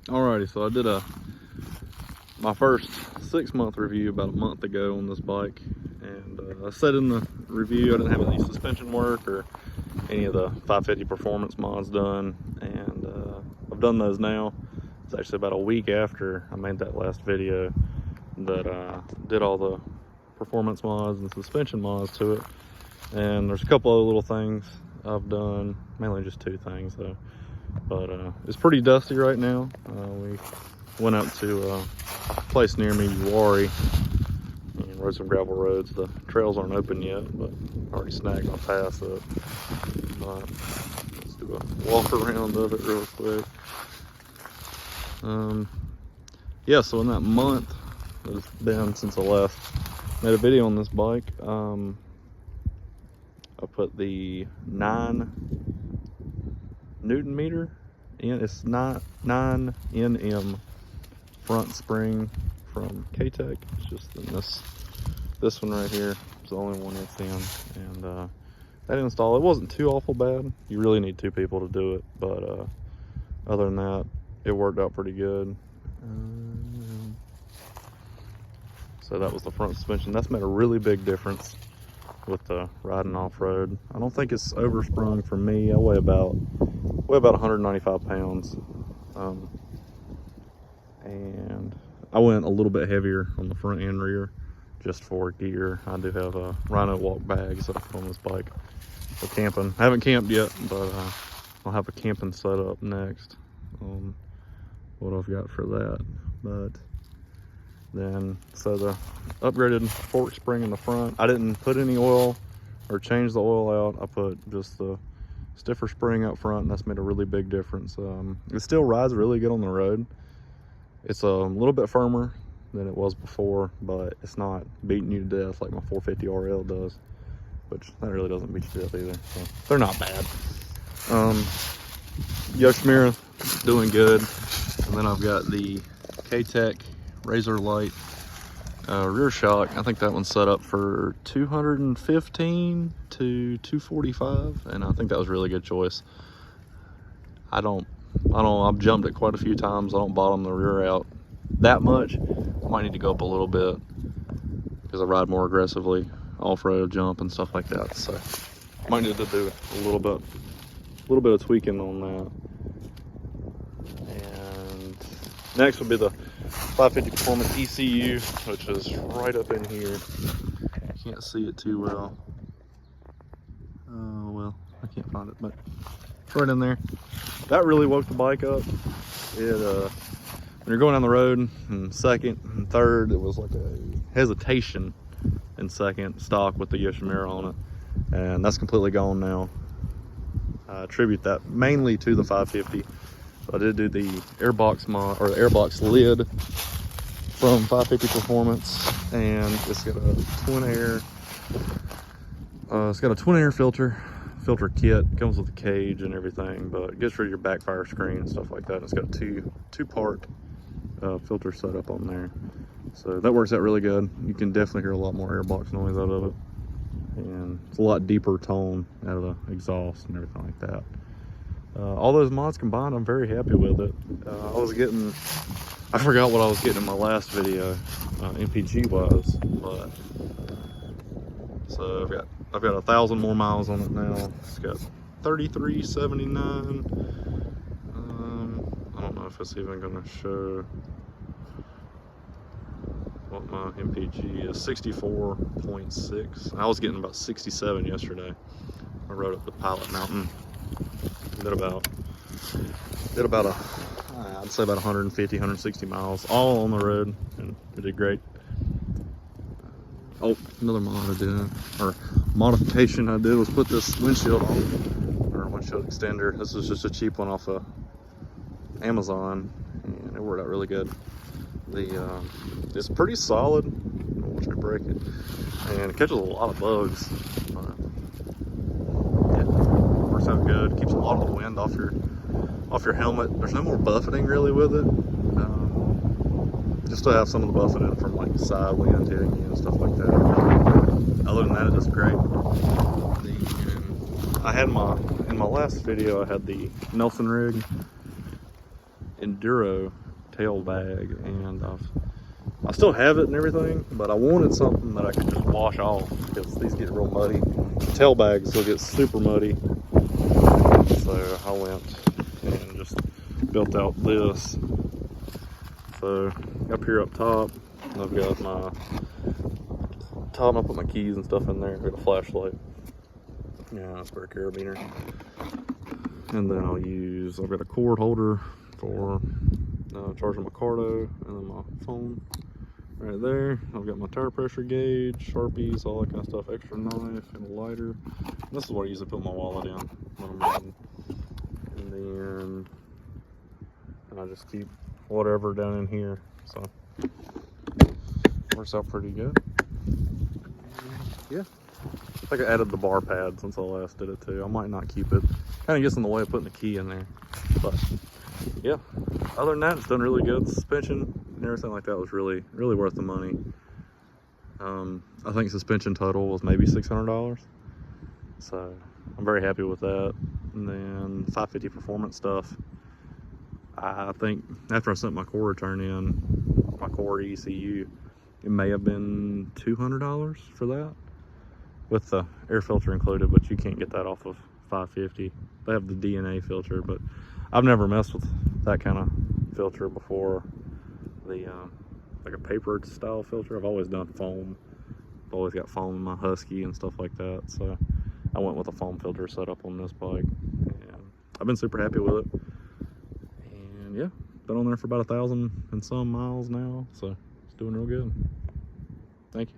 Alrighty, so I did my first 6-month review about a month ago on this bike, and I said in the review I didn't have any suspension work or any of the 550 performance mods done, and I've done those now. It's actually about a week after I made that last video that I did all the performance mods and suspension mods to it, and there's a couple of little things I've done, mainly just 2 things though. But it's pretty dusty right now. We went up to a place near me, Uwari, and rode some gravel roads. The trails aren't open yet, but I already snagged my pass up. But let's do a walk around of it real quick. Yeah, so in that month that it's been since I made a video on this bike, I put the 9 Newton meter in. It's 9 NM front spring from K-Tech. It's just in this one right here. It's the only one it's in, and that install, it wasn't too awful bad. You really need 2 people to do it, but other than that, it worked out pretty good. So that was the front suspension. That's made a really big difference with the riding off-road. I don't think it's oversprung for me. I weigh about 195 pounds, and I went a little bit heavier on the front and rear just for gear. I do have a Rhino walk bags that I put on this bike for camping. I haven't camped yet, but I'll have a camping setup next on what I've got for that. But then, so the upgraded fork spring in the front, I didn't put any oil or change the oil out. I put just the stiffer spring up front, and that's made a really big difference. It still rides really good on the road. It's a little bit firmer than it was before, but it's not beating you to death like my 450 RL does, which that really doesn't beat you to death either. So they're not bad. Yoshimura doing good. And then I've got the K-Tech Razor Light rear shock. I think that one's set up for 215 to 245, and I think that was a really good choice. I've jumped it quite a few times. I don't bottom the rear out that much. I might need to go up a little bit because I ride more aggressively off-road, jump and stuff like that. So might need to do a little bit of tweaking on that. And next will be the 550 Performance ECU, which is right up in here. Can't see it too well. Oh well, I can't find it, but it's right in there. That really woke the bike up. It when you're going down the road in second and third, it was like a hesitation in second stock with the Yoshimura on it, and that's completely gone now. I attribute that mainly to the 550. So I did do the airbox mod, or the airbox lid from 550 Performance, and it's got a twin air filter kit. Comes with a cage and everything, but it gets rid of your backfire screen and stuff like that. And it's got a two-part filter setup on there, so that works out really good. You can definitely hear a lot more airbox noise out of it, and it's a lot deeper tone out of the exhaust and everything like that. All those mods combined, I'm very happy with it. I forgot what I was getting in my last video, MPG wise, but so I've got 1,000 more miles on it now. It's got 3379. I don't know if it's even gonna show what my MPG is. 64.6. I was getting about 67 yesterday. I rode up the Pilot Mountain. Did about I'd say about 150, 160 miles, all on the road, and it did great. Oh, another mod I did, or modification I did, was put this windshield on, or windshield extender. This was just a cheap one off of Amazon, and it worked out really good. It's pretty solid. Don't watch me break it, and it catches a lot of bugs. Works out good. Keeps a lot of the wind off your helmet. There's no more buffeting really with it. Just to have some of the buffeting from like side wind hitting you and stuff like that. Other than that, it does great. I had in my last video, I had the Nelson rig, Enduro tail bag, and I still have it and everything, but I wanted something that I could just wash off because these get real muddy. The tail bags will get super muddy. So I went and just built out this. So up here up top, I've got my top, I put my keys and stuff in there. I've got a flashlight. Yeah, spare carabiner. And then I've got a cord holder for charging my Cardo, and then my phone right there. I've got my tire pressure gauge, Sharpies, all that kind of stuff, extra knife, and a lighter. And this is what I usually put my wallet in when I'm riding. And then I just keep whatever down in here. So works out pretty good. Yeah. I think I added the bar pad since I last did it too. I might not keep it. Kind of gets in the way of putting the key in there. But yeah, other than that, it's done really good. The suspension and everything like that was really, really worth the money. I think suspension total was maybe $600. So I'm very happy with that. And then 550 performance stuff. I think after I sent my core return in, my core ECU, it may have been $200 for that, with the air filter included, but you can't get that off of 550. They have the DNA filter, but I've never messed with that kind of filter before. The like a paper style filter. I've always done foam. I've always got foam in my Husky and stuff like that, so I went with a foam filter setup on this bike, and I've been super happy with it. And yeah, been on there for about 1,000 and some miles now, so it's doing real good. Thank you.